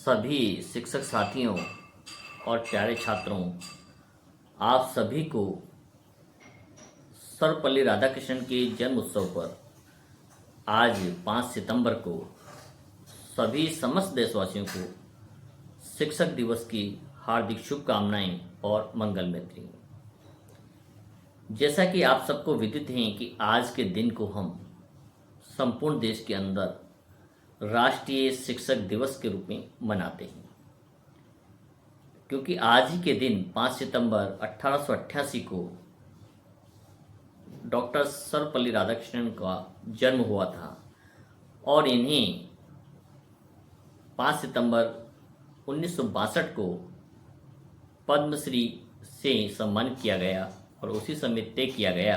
सभी शिक्षक साथियों और प्यारे छात्रों, आप सभी को सर्वपल्ली राधाकृष्णन के जन्म उत्सव पर आज 5 सितंबर को सभी समस्त देशवासियों को शिक्षक दिवस की हार्दिक शुभकामनाएं और मंगल मैत्री। जैसा कि आप सबको विदित हैं कि आज के दिन को हम संपूर्ण देश के अंदर राष्ट्रीय शिक्षक दिवस के रूप में मनाते हैं, क्योंकि आज ही के दिन 5 सितंबर 1888 को डॉक्टर सर्वपल्ली राधाकृष्णन का जन्म हुआ था और इन्हें 5 सितंबर 1962 को पद्मश्री से सम्मानित किया गया और उसी समय तय किया गया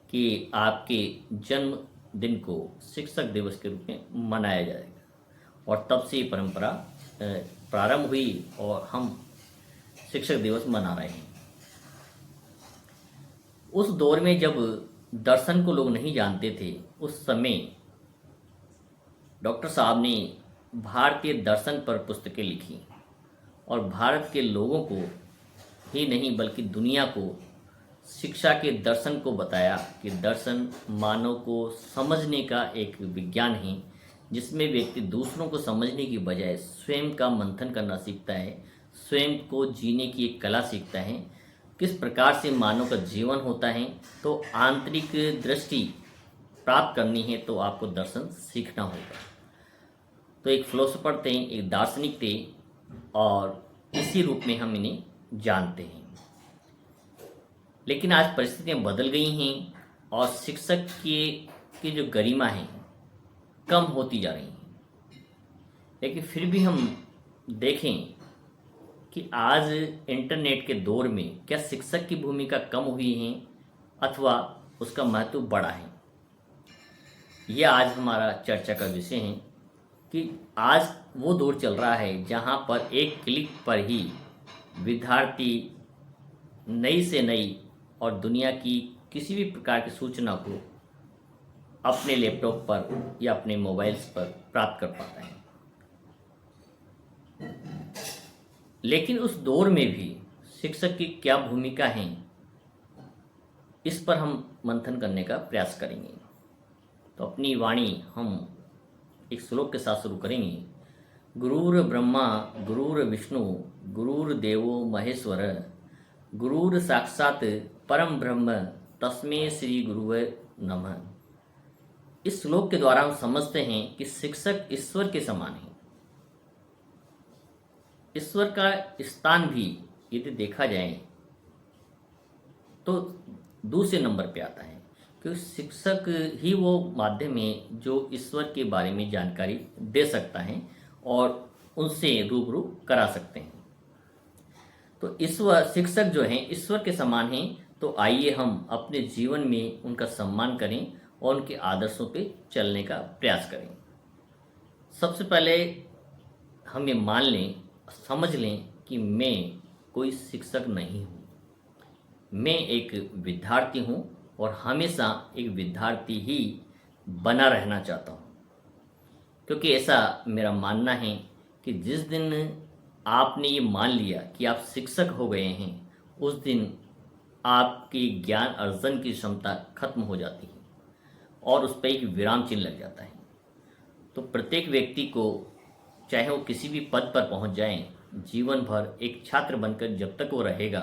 कि आपके जन्म दिन को शिक्षक दिवस के रूप में मनाया जाएगा और तब से ये परंपरा प्रारंभ हुई और हम शिक्षक दिवस मना रहे हैं। उस दौर में जब दर्शन को लोग नहीं जानते थे, उस समय डॉक्टर साहब ने भारतीय दर्शन पर पुस्तकें लिखी और भारत के लोगों को ही नहीं बल्कि दुनिया को शिक्षा के दर्शन को बताया कि दर्शन मानव को समझने का एक विज्ञान है, जिसमें व्यक्ति दूसरों को समझने की बजाय स्वयं का मंथन करना सीखता है, स्वयं को जीने की एक कला सीखता है, किस प्रकार से मानव का जीवन होता है। तो आंतरिक दृष्टि प्राप्त करनी है तो आपको दर्शन सीखना होगा। तो एक फिलोसोफर थे, एक दार्शनिक थे और इसी रूप में हम इन्हें जानते हैं। लेकिन आज परिस्थितियां बदल गई हैं और शिक्षक की जो गरिमा है कम होती जा रही हैं। लेकिन फिर भी हम देखें कि आज इंटरनेट के दौर में क्या शिक्षक की भूमिका कम हुई है अथवा उसका महत्व बढ़ा है। यह आज हमारा चर्चा का विषय है कि आज वो दौर चल रहा है जहां पर एक क्लिक पर ही विद्यार्थी नई से नई और दुनिया की किसी भी प्रकार की सूचना को अपने लैपटॉप पर या अपने मोबाइल्स पर प्राप्त कर पाता है। लेकिन उस दौर में भी शिक्षक की क्या भूमिका है, इस पर हम मंथन करने का प्रयास करेंगे। तो अपनी वाणी हम एक श्लोक के साथ शुरू करेंगे। गुरुर ब्रह्मा गुरुर विष्णु गुरुर्देवो महेश्वर गुरुर साक्षात परम ब्रह्म तस्मै श्री गुरुवे नमः। इस श्लोक के द्वारा हम समझते हैं कि शिक्षक ईश्वर के समान है। ईश्वर का स्थान भी यदि देखा जाए तो दूसरे नंबर पे आता है, क्योंकि शिक्षक ही वो माध्यम है जो ईश्वर के बारे में जानकारी दे सकता है और उनसे रूबरू करा सकते हैं। तो ईश्वर शिक्षक जो हैं ईश्वर के समान हैं। तो आइए हम अपने जीवन में उनका सम्मान करें और उनके आदर्शों पे चलने का प्रयास करें। सबसे पहले हम ये मान लें, समझ लें कि मैं कोई शिक्षक नहीं हूँ, मैं एक विद्यार्थी हूँ और हमेशा एक विद्यार्थी ही बना रहना चाहता हूँ। क्योंकि ऐसा मेरा मानना है कि जिस दिन आपने ये मान लिया कि आप शिक्षक हो गए हैं, उस दिन आपकी ज्ञान अर्जन की क्षमता खत्म हो जाती है और उस पर एक विराम चिन्ह लग जाता है। तो प्रत्येक व्यक्ति को, चाहे वो किसी भी पद पर पहुंच जाए, जीवन भर एक छात्र बनकर जब तक वो रहेगा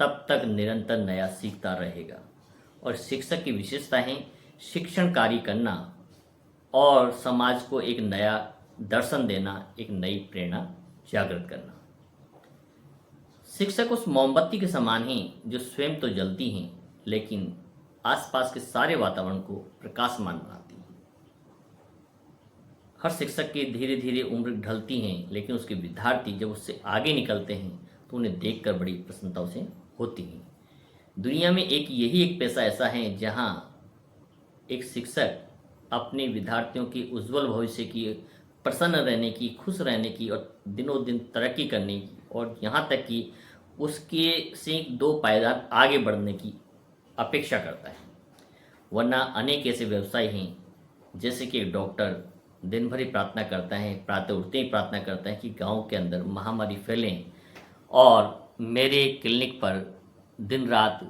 तब तक निरंतर नया सीखता रहेगा। और शिक्षक की विशेषता है शिक्षण कार्य करना और समाज को एक नया दर्शन देना, एक नई प्रेरणा जागृत करना। शिक्षक उस मोमबत्ती के समान हैं जो स्वयं तो जलती हैं लेकिन आसपास के सारे वातावरण को प्रकाशमान बनाती हैं। हर शिक्षक की धीरे धीरे उम्र ढलती हैं, लेकिन उसके विद्यार्थी जब उससे आगे निकलते हैं तो उन्हें देखकर बड़ी प्रसन्नता उसे होती है। दुनिया में यही एक पेशा ऐसा है जहां एक शिक्षक अपने विद्यार्थियों के उज्जवल भविष्य की, प्रसन्न रहने की, खुश रहने की और दिनों दिन तरक्की करने की और यहाँ तक कि उसके से 2 पायदान आगे बढ़ने की अपेक्षा करता है। वरना अनेक ऐसे व्यवसाय हैं जैसे कि एक डॉक्टर दिन भर ही प्रार्थना करता है, प्रातः उठते ही प्रार्थना करता है कि गांव के अंदर महामारी फैलें और मेरे क्लिनिक पर दिन रात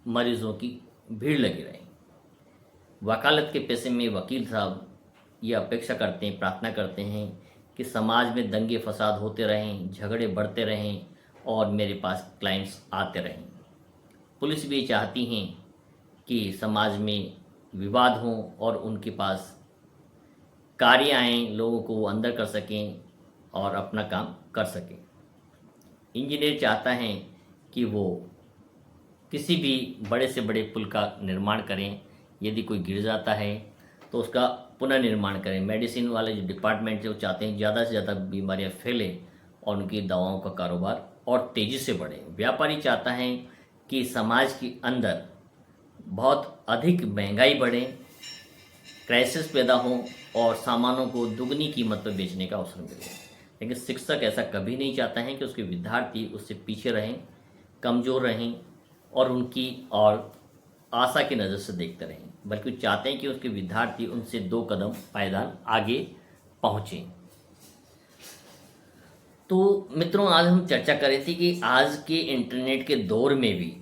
मरीजों की भीड़ लगी रहे। वकालत के पेशे में वकील साहब ये अपेक्षा करते हैं, प्रार्थना करते हैं कि समाज में दंगे फसाद होते रहें, झगड़े बढ़ते रहें और मेरे पास क्लाइंट्स आते रहें। पुलिस भी चाहती हैं कि समाज में विवाद हों और उनके पास कार्य आएँ, लोगों को वो अंदर कर सकें और अपना काम कर सकें। इंजीनियर चाहता है कि वो किसी भी बड़े से बड़े पुल का निर्माण करें, यदि कोई गिर जाता है तो उसका पुनर्निर्माण करें। मेडिसिन वाले जो डिपार्टमेंट है वो चाहते हैं ज़्यादा से ज़्यादा बीमारियां फैलें और उनकी दवाओं का कारोबार और तेज़ी से बढ़े। व्यापारी चाहता है कि समाज के अंदर बहुत अधिक महंगाई बढ़े, क्राइसिस पैदा हो और सामानों को दुगनी कीमत पर बेचने का अवसर मिले। लेकिन शिक्षक ऐसा कभी नहीं चाहता है कि उसके विद्यार्थी उससे पीछे रहें, कमज़ोर रहें और उनकी और आशा की नज़र से देखते रहें, बल्कि चाहते हैं कि उसके विद्यार्थी उनसे 2 कदम पायदान आगे पहुँचें। तो मित्रों, आज हम चर्चा कर रहे थे कि आज के इंटरनेट के दौर में भी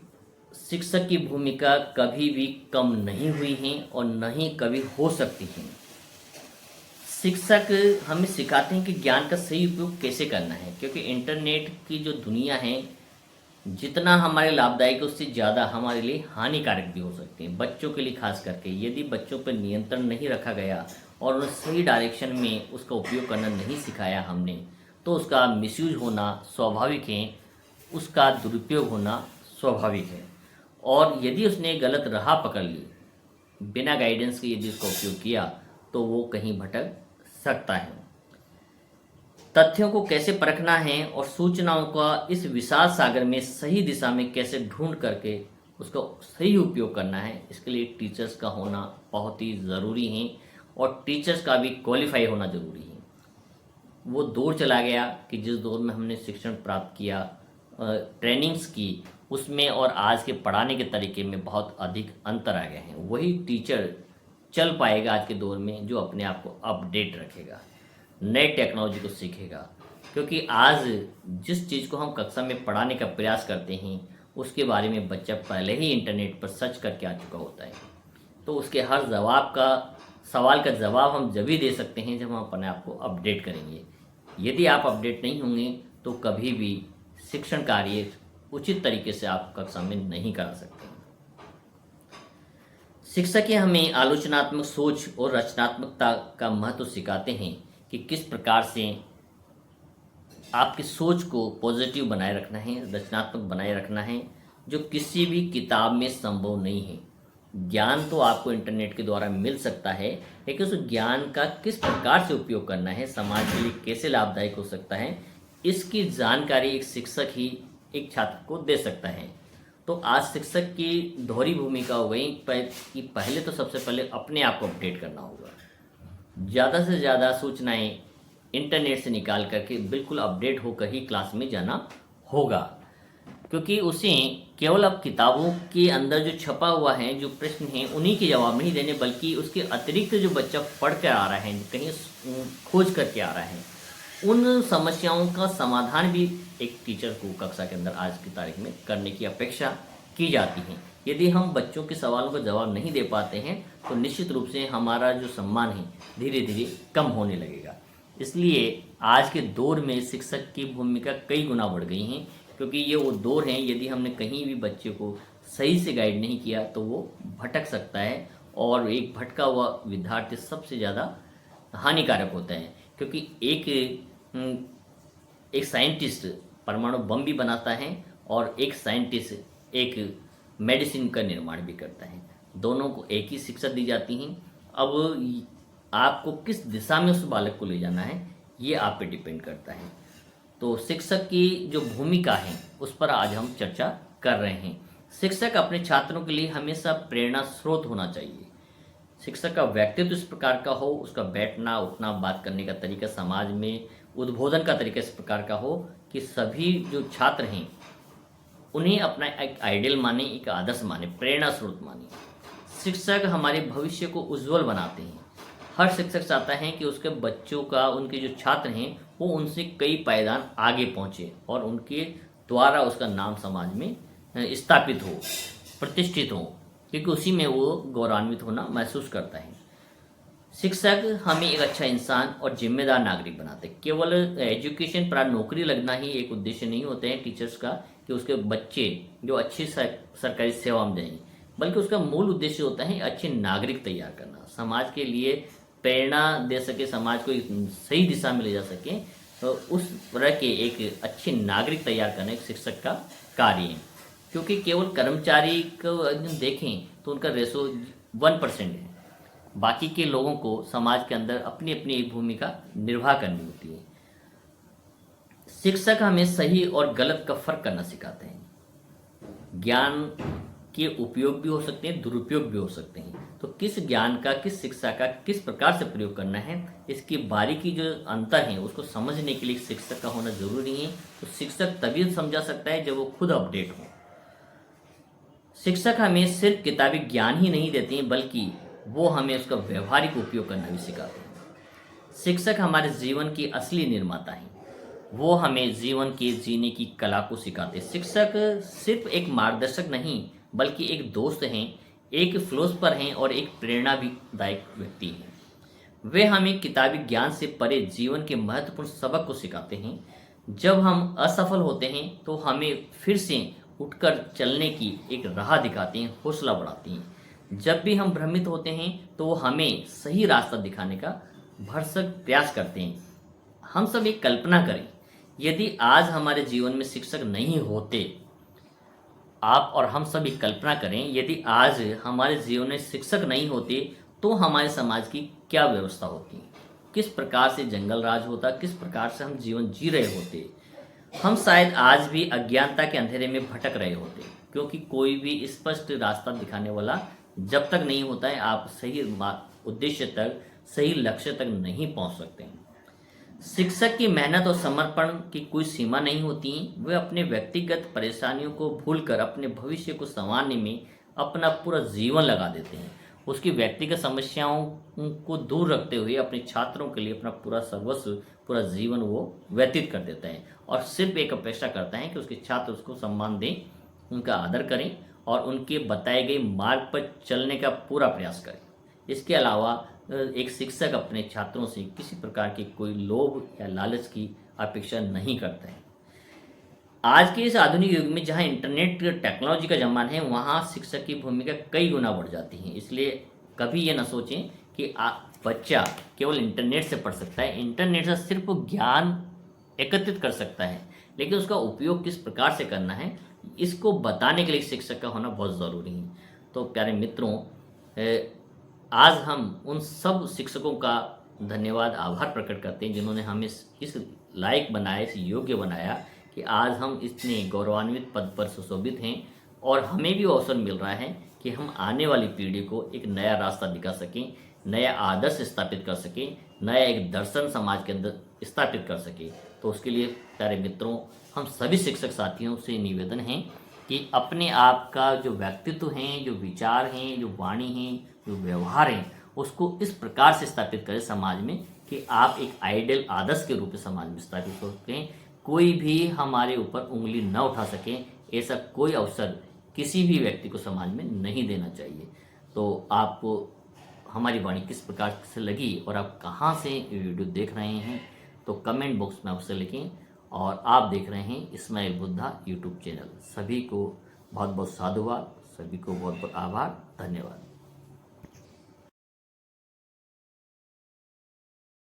शिक्षक की भूमिका कभी भी कम नहीं हुई है और न ही कभी हो सकती है। शिक्षक हमें सिखाते हैं कि ज्ञान का सही उपयोग कैसे करना है, क्योंकि इंटरनेट की जो दुनिया है जितना हमारे लाभदायक है उससे ज़्यादा हमारे लिए हानिकारक भी हो सकती है। बच्चों के लिए खास करके यदि बच्चों पर नियंत्रण नहीं रखा गया और उन्हें सही डायरेक्शन में उसका उपयोग करना नहीं सिखाया हमने, तो उसका मिसयूज होना स्वाभाविक है, उसका दुरुपयोग होना स्वाभाविक है। और यदि उसने गलत राह पकड़ ली, बिना गाइडेंस के यदि उसका उपयोग किया, तो वो कहीं भटक सकता है। तथ्यों को कैसे परखना है और सूचनाओं का इस विशाल सागर में सही दिशा में कैसे ढूंढ करके उसका सही उपयोग करना है, इसके लिए टीचर्स का होना बहुत ही ज़रूरी है और टीचर्स का भी क्वालिफाई होना ज़रूरी है। वो दौर चला गया कि जिस दौर में हमने शिक्षण प्राप्त किया, ट्रेनिंग्स की, उसमें और आज के पढ़ाने के तरीके में बहुत अधिक अंतर आ गए हैं। वही टीचर चल पाएगा आज के दौर में जो अपने आप को अपडेट रखेगा, नए टेक्नोलॉजी को सीखेगा, क्योंकि आज जिस चीज़ को हम कक्षा में पढ़ाने का प्रयास करते हैं उसके बारे में बच्चा पहले ही इंटरनेट पर सर्च करके आ चुका होता है। तो उसके हर सवाल का जवाब हम जब ही दे सकते हैं जब हम अपने आप को अपडेट करेंगे। यदि आप अपडेट नहीं होंगे तो कभी भी शिक्षण कार्य उचित तरीके से आप कक्षा में नहीं करा सकते। शिक्षक हमें आलोचनात्मक सोच और रचनात्मकता का महत्व सिखाते हैं कि किस प्रकार से आपकी सोच को पॉजिटिव बनाए रखना है, रचनात्मक बनाए रखना है, जो किसी भी किताब में संभव नहीं है। ज्ञान तो आपको इंटरनेट के द्वारा मिल सकता है, लेकिन उस ज्ञान का किस प्रकार से उपयोग करना है, समाज के लिए कैसे लाभदायक हो सकता है, इसकी जानकारी एक शिक्षक ही एक छात्र को दे सकता है। तो आज शिक्षक की दोहरी भूमिका हो गई कि पहले तो सबसे पहले अपने आप को अपडेट करना होगा, ज़्यादा से ज़्यादा सूचनाएं इंटरनेट से निकाल करके बिल्कुल अपडेट होकर ही क्लास में जाना होगा, क्योंकि उसे केवल अब किताबों के अंदर जो छपा हुआ है, जो प्रश्न हैं, उन्हीं के जवाब नहीं देने, बल्कि उसके अतिरिक्त जो बच्चा पढ़ कर आ रहा है, कहीं खोज करके आ रहा है, उन समस्याओं का समाधान भी एक टीचर को कक्षा के अंदर आज की तारीख में करने की अपेक्षा की जाती है। यदि हम बच्चों के सवालों का जवाब नहीं दे पाते हैं तो निश्चित रूप से हमारा जो सम्मान है धीरे धीरे कम होने लगेगा। इसलिए आज के दौर में शिक्षक की भूमिका कई गुना बढ़ गई हैं, क्योंकि ये वो दौर हैं, यदि हमने कहीं भी बच्चे को सही से गाइड नहीं किया तो वो भटक सकता है, और एक भटका हुआ विद्यार्थी सबसे ज़्यादा हानिकारक होता है। क्योंकि एक साइंटिस्ट परमाणु बम भी बनाता है और एक साइंटिस्ट एक मेडिसिन का निर्माण भी करता है। दोनों को एक ही शिक्षा दी जाती है। अब आपको किस दिशा में उस बालक को ले जाना है ये आप पे डिपेंड करता है। तो शिक्षक की जो भूमिका है उस पर आज हम चर्चा कर रहे हैं। शिक्षक अपने छात्रों के लिए हमेशा प्रेरणा स्रोत होना चाहिए। शिक्षक का व्यक्तित्व इस प्रकार का हो, उसका बैठना उठना बात करने का तरीका, समाज में उद्बोधन का तरीका इस प्रकार का हो कि सभी जो छात्र हैं उन्हें अपना एक आइडियल माने, एक आदर्श माने, प्रेरणा स्रोत माने। शिक्षक हमारे भविष्य को उज्जवल बनाते हैं। हर शिक्षक चाहता है कि उसके बच्चों का, उनके जो छात्र हैं वो उनसे कई पायदान आगे पहुँचे और उनके द्वारा उसका नाम समाज में स्थापित हो, प्रतिष्ठित हो, क्योंकि उसी में वो गौरवान्वित होना महसूस करता है। शिक्षक हमें एक अच्छा इंसान और जिम्मेदार नागरिक बनाते हैं। केवल एजुकेशन पर नौकरी लगना ही एक उद्देश्य नहीं होते हैं टीचर्स का कि उसके बच्चे जो अच्छी सरकारी सेवा में जाएं, बल्कि उसका मूल उद्देश्य होता है अच्छे नागरिक तैयार करना, समाज के लिए प्रेरणा दे सके, समाज को एक सही दिशा में ले जा सके। तो उस तरह के एक अच्छे नागरिक तैयार करना एक शिक्षक का कार्य है। क्योंकि केवल कर्मचारी को देखें तो उनका रेशो 1% है, बाकी के लोगों को समाज के अंदर अपनी अपनी एक भूमिका निर्वाह करनी होती है। शिक्षक हमें सही और गलत का फर्क करना सिखाते हैं। ज्ञान के उपयोग भी हो सकते हैं, दुरुपयोग भी हो सकते हैं। तो किस ज्ञान का, किस शिक्षा का किस प्रकार से प्रयोग करना है, इसकी बारीकी जो अंतर है उसको समझने के लिए शिक्षक का होना जरूरी है। तो शिक्षक तभी समझा सकता है जब वो खुद अपडेट हो। शिक्षक हमें सिर्फ किताबी ज्ञान ही नहीं देते हैं, बल्कि वो हमें उसका व्यवहारिक उपयोग करना भी सिखाते हैं। शिक्षक हमारे जीवन की असली निर्माता हैं। वो हमें जीवन के जीने की कला को सिखाते हैं। शिक्षक सिर्फ एक मार्गदर्शक नहीं, बल्कि एक दोस्त हैं, एक फिलोसफर हैं और एक प्रेरणादायक व्यक्ति हैं। वे हमें किताबी ज्ञान से परे जीवन के महत्वपूर्ण सबक को सिखाते हैं। जब हम असफल होते हैं तो हमें फिर से उठकर चलने की एक राह दिखाते हैं, हौसला बढ़ाते हैं। जब भी हम भ्रमित होते हैं तो वो हमें सही रास्ता दिखाने का भरसक प्रयास करते हैं। हम सब एक कल्पना करें, यदि आज हमारे जीवन में शिक्षक नहीं होते, आप और हम सब एक कल्पना करें, यदि आज हमारे जीवन में शिक्षक नहीं होते तो हमारे समाज की क्या व्यवस्था होती, किस प्रकार से जंगल राज होता, किस प्रकार से हम जीवन जी रहे होते। हम शायद आज भी अज्ञानता के अंधेरे में भटक रहे होते, क्योंकि कोई भी स्पष्ट रास्ता दिखाने वाला जब तक नहीं होता है, आप सही उद्देश्य तक, सही लक्ष्य तक नहीं पहुंच सकते हैं। शिक्षक की मेहनत और समर्पण की कोई सीमा नहीं होती। वे अपने व्यक्तिगत परेशानियों को भूलकर अपने भविष्य को संवारने में अपना पूरा जीवन लगा देते हैं। उसकी व्यक्तिगत समस्याओं को दूर रखते हुए अपने छात्रों के लिए अपना पूरा सर्वस्व, पूरा जीवन वो व्यतीत कर देता है और सिर्फ एक अपेक्षा करता है कि उसके छात्र उसको सम्मान दें, उनका आदर करें और उनके बताए गए मार्ग पर चलने का पूरा प्रयास करें। इसके अलावा एक शिक्षक अपने छात्रों से किसी प्रकार की कोई लोभ या लालच की अपेक्षा नहीं करता है। आज के इस आधुनिक युग में जहां इंटरनेट टेक्नोलॉजी का जमाना है, वहां शिक्षक की भूमिका कई गुना बढ़ जाती है। इसलिए कभी ये ना सोचें कि बच्चा केवल इंटरनेट से पढ़ सकता है, इंटरनेट से सिर्फ ज्ञान एकत्रित कर सकता है, लेकिन उसका उपयोग किस प्रकार से करना है इसको बताने के लिए शिक्षक का होना बहुत ज़रूरी है। तो प्यारे मित्रों, आज हम उन सब शिक्षकों का धन्यवाद, आभार प्रकट करते हैं जिन्होंने हमें इस लायक बनाया, इस योग्य बनाया कि आज हम इतने गौरवान्वित पद पर सुशोभित हैं और हमें भी अवसर मिल रहा है कि हम आने वाली पीढ़ी को एक नया रास्ता दिखा सकें, नया आदर्श स्थापित कर सकें, नया एक दर्शन समाज के अंदर स्थापित कर सकें। तो उसके लिए प्यारे मित्रों, हम सभी शिक्षक साथियों से निवेदन है कि अपने आप का जो व्यक्तित्व हैं, जो विचार हैं, जो वाणी हैं, जो व्यवहार हैं, उसको इस प्रकार से स्थापित करें समाज में कि आप एक आइडियल आदर्श के रूप में समाज में स्थापित हो सकें। कोई भी हमारे ऊपर उंगली न उठा सके, ऐसा कोई अवसर किसी भी व्यक्ति को समाज में नहीं देना चाहिए। तो आपको हमारी वाणी किस प्रकार से लगी और आप कहाँ से वीडियो देख रहे हैं, तो कमेंट बॉक्स में अवश्य लिखें। और आप देख रहे हैं इस्माइल बुद्धा यूट्यूब चैनल। सभी को बहुत बहुत साधुवाद, सभी को बहुत बहुत आभार, धन्यवाद।